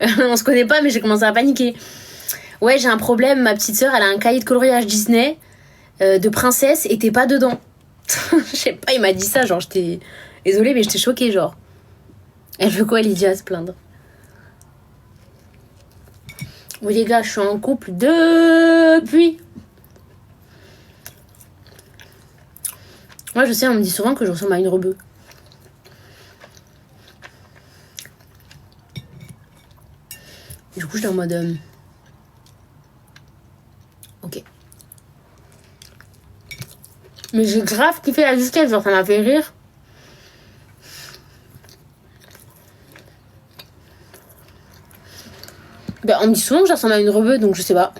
On se connaît pas, mais j'ai commencé à paniquer. Ouais, j'ai un problème, ma petite sœur, elle a un cahier de coloriage Disney de princesse et t'es pas dedans. Je sais pas, il m'a dit ça, genre j'étais... Désolée, mais j'étais choquée, genre. Elle veut quoi, Lydia, à se plaindre? Oui, les gars, je suis en couple depuis... Moi, je sais, on me dit souvent que je ressemble à une rebeu. Du coup, j'étais en mode... Ok. Mais j'ai grave kiffé la disquette, genre ça m'a fait rire. Ben, on me dit souvent que je ressemble à une rebeu, donc je sais pas.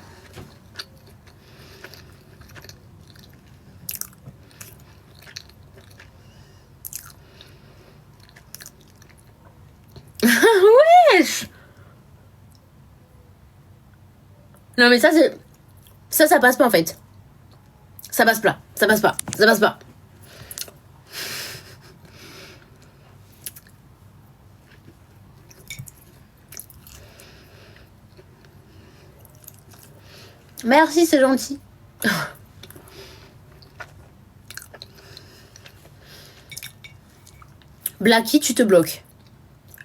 Wesh! Non mais ça c'est... Ça passe pas en fait. Ça passe pas. Ça passe pas. Ça passe pas. Merci, c'est gentil. Blacky, tu te bloques.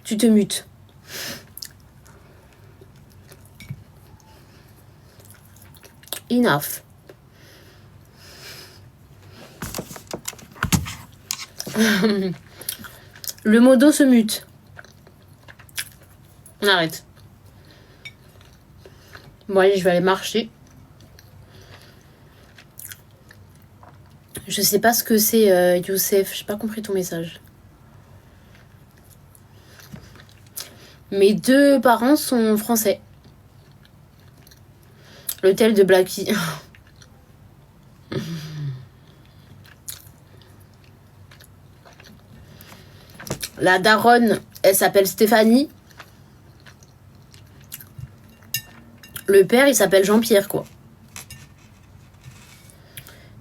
Tu te mutes. Enough. Le modo se mute. On arrête. Bon allez, je vais aller marcher. Je sais pas ce que c'est, Youssef. J'ai pas compris ton message. Mes deux parents sont français. L'hôtel de Blacky. La daronne, elle s'appelle Stéphanie. Le père, il s'appelle Jean-Pierre, quoi.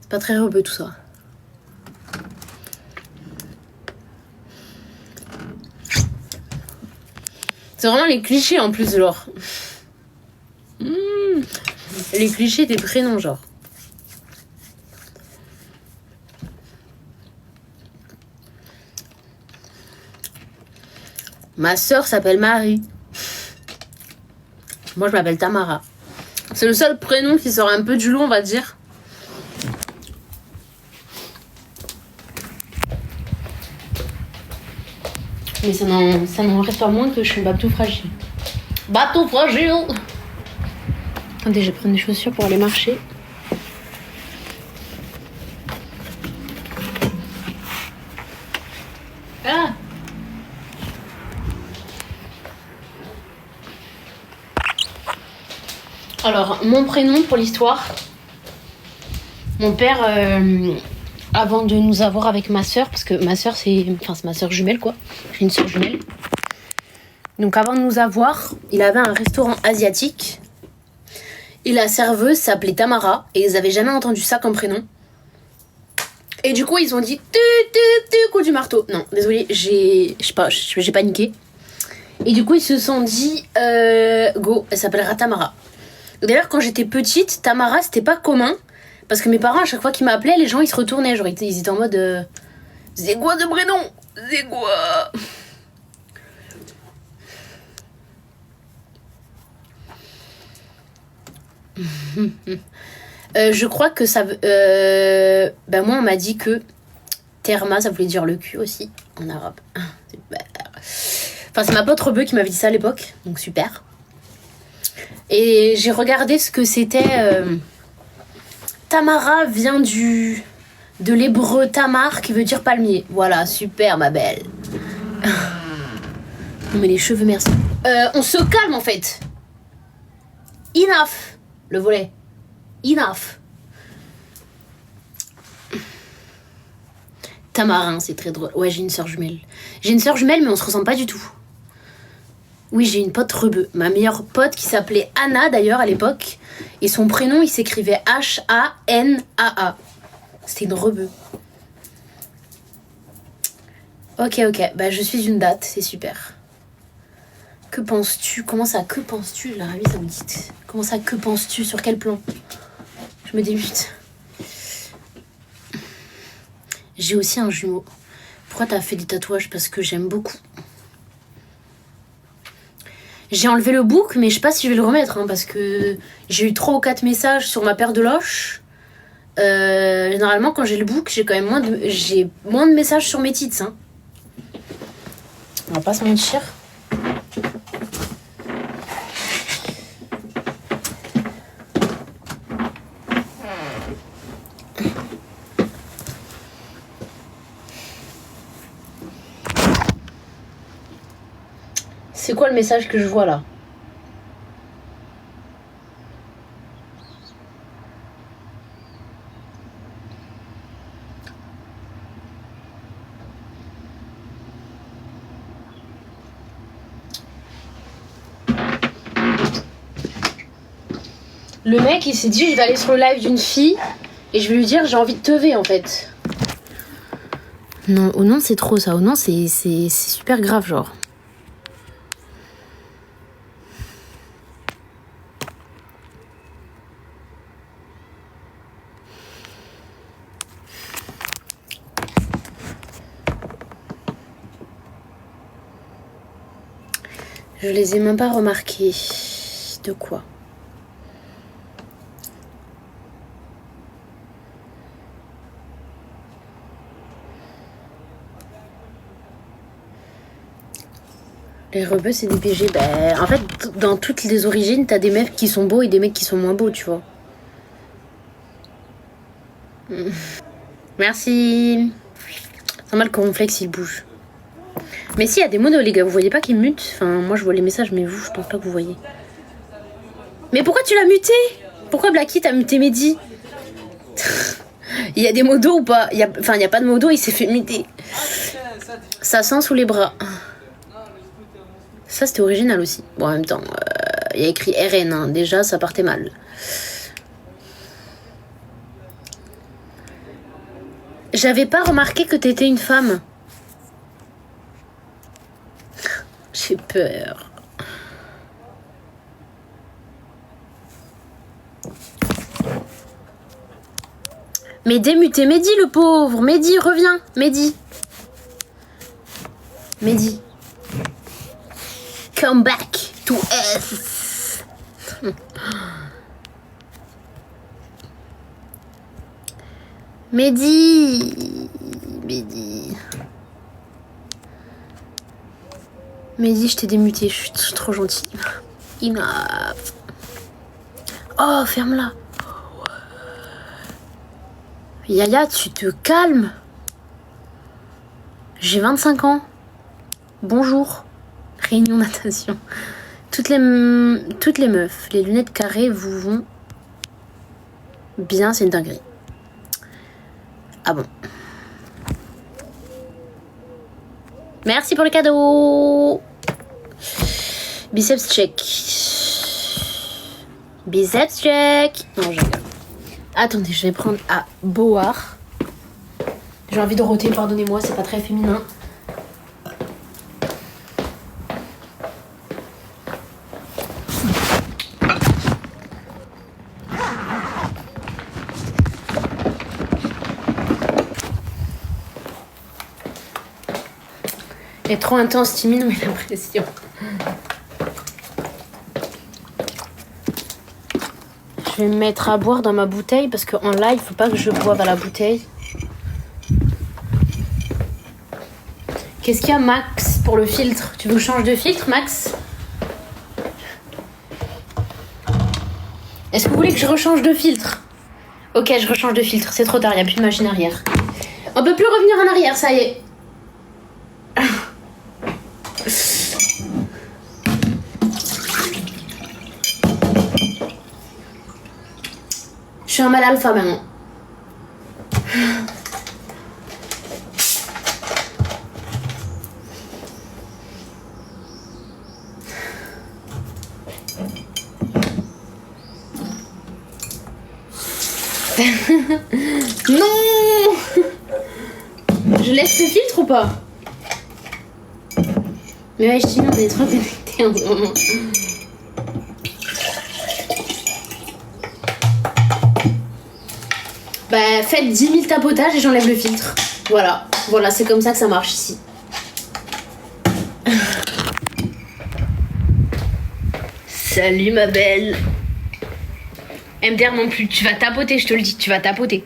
C'est pas très rebeu tout ça. C'est vraiment les clichés en plus, genre. Les clichés des prénoms, genre. Ma sœur s'appelle Marie. Moi, je m'appelle Tamara. C'est le seul prénom qui sort un peu du lot, on va dire. Mais ça n'en reste pas moins que je suis bateau fragile. Bateau fragile! Attendez, je vais prendre des chaussures pour aller marcher. Ah! Alors, mon prénom pour l'histoire. Mon père, avant de nous avoir avec ma sœur, parce que ma sœur, c'est ma sœur jumelle, quoi. J'ai une sœur jumelle. Donc, avant de nous avoir, il avait un restaurant asiatique. Et la serveuse s'appelait Tamara. Et ils avaient jamais entendu ça comme prénom. Et du coup, ils ont dit coup du marteau. Non, désolé, j'ai paniqué. Et du coup, ils se sont dit go, elle s'appellera Tamara. D'ailleurs, quand j'étais petite, Tamara, c'était pas commun. Parce que mes parents, à chaque fois qu'ils m'appelaient, les gens, ils se retournaient. Genre, ils étaient en mode... c'est quoi de prénom? C'est quoi? Je crois que ça... moi, on m'a dit que Terma, ça voulait dire le cul aussi, en arabe. Super. Enfin, c'est ma pote rebeu qui m'avait dit ça à l'époque. Donc, super. Et j'ai regardé ce que c'était... Tamara vient de l'hébreu tamar qui veut dire palmier. Voilà, super ma belle. Non mais les cheveux, merci. On se calme en fait. Enough. Le volet. Enough. Tamarin, c'est très drôle. Ouais, j'ai une sœur jumelle. J'ai une sœur jumelle, mais on se ressemble pas du tout. Oui, j'ai une pote rebeu. Ma meilleure pote qui s'appelait Anna d'ailleurs à l'époque. Et son prénom, il s'écrivait H-A-N-A-A. C'était une rebeu. Ok. Bah, je suis une date, c'est super. Que penses-tu? Comment ça, que penses-tu? L'Arabie Saoudite. Comment ça, que penses-tu? Sur quel plan? Je me débute. J'ai aussi un jumeau. Pourquoi t'as fait des tatouages? Parce que j'aime beaucoup. J'ai enlevé le bouc, mais je sais pas si je vais le remettre, hein, parce que j'ai eu 3 ou 4 messages sur ma paire de loches. Généralement, quand j'ai le bouc, j'ai quand même moins de messages sur mes tits. Hein. On va pas se mentir. C'est quoi le message que je vois là? Le mec, il s'est dit, je vais aller sur le live d'une fille et je vais lui dire, j'ai envie de tever en fait. Non, oh non, c'est trop ça. Oh non, c'est super grave, genre. Je les ai même pas remarqués. De quoi? Les rebeux, c'est des PG. En fait, dans toutes les origines, t'as des mecs qui sont beaux et des mecs qui sont moins beaux, tu vois. Merci. C'est normal que Ronflex, il bouge. Mais si, il y a des monos, les gars. Vous voyez pas qu'ils mutent? Enfin, moi, je vois les messages, mais vous, je pense pas que vous voyez. Mais pourquoi tu l'as muté? Pourquoi Blacky t'a muté Mehdi? Il y a des modos ou pas? Enfin, il y a pas de modo, il s'est fait muter. Ça sent sous les bras. Ça, c'était original aussi. Bon, en même temps, il y a écrit RN. Hein. Déjà, ça partait mal. J'avais pas remarqué que t'étais une femme. J'ai peur. Mais démuté Mehdi, le pauvre. Mehdi, reviens. Mehdi. Mehdi. Come back to us. Mehdi. Mehdi. Mehdi, je t'ai démuté. Je suis trop gentille. Enough. Oh, ferme-la. Yaya, tu te calmes. J'ai 25 ans. Bonjour. Réunion natation. Toutes les meufs, les lunettes carrées vous vont bien, c'est une dinguerie. Ah bon. Merci pour le cadeau. Biceps check. Biceps check. Non, je rigole. Attendez, je vais prendre à boire. J'ai envie de roter, pardonnez-moi, c'est pas très féminin. Elle est trop intense, timide, mais l'impression. Je vais me mettre à boire dans ma bouteille parce qu'en live, faut pas que je boive à la bouteille. Qu'est-ce qu'il y a, Max, pour le filtre? Tu veux que je change de filtre, Max? Est-ce que vous voulez que je rechange de filtre? Ok, je rechange de filtre. C'est trop tard, il n'y a plus de machine arrière. On peut plus revenir en arrière, ça y est. Je suis un mal alpha maintenant. Non. Je laisse ce filtre ou pas? Mais ouais, je dis non, on est trop connectés. en ce moment. Bah, faites 10 000 tapotages et j'enlève le filtre. Voilà, voilà, c'est comme ça que ça marche ici. Salut ma belle. MDR non plus, tu vas tapoter, je te le dis, tu vas tapoter.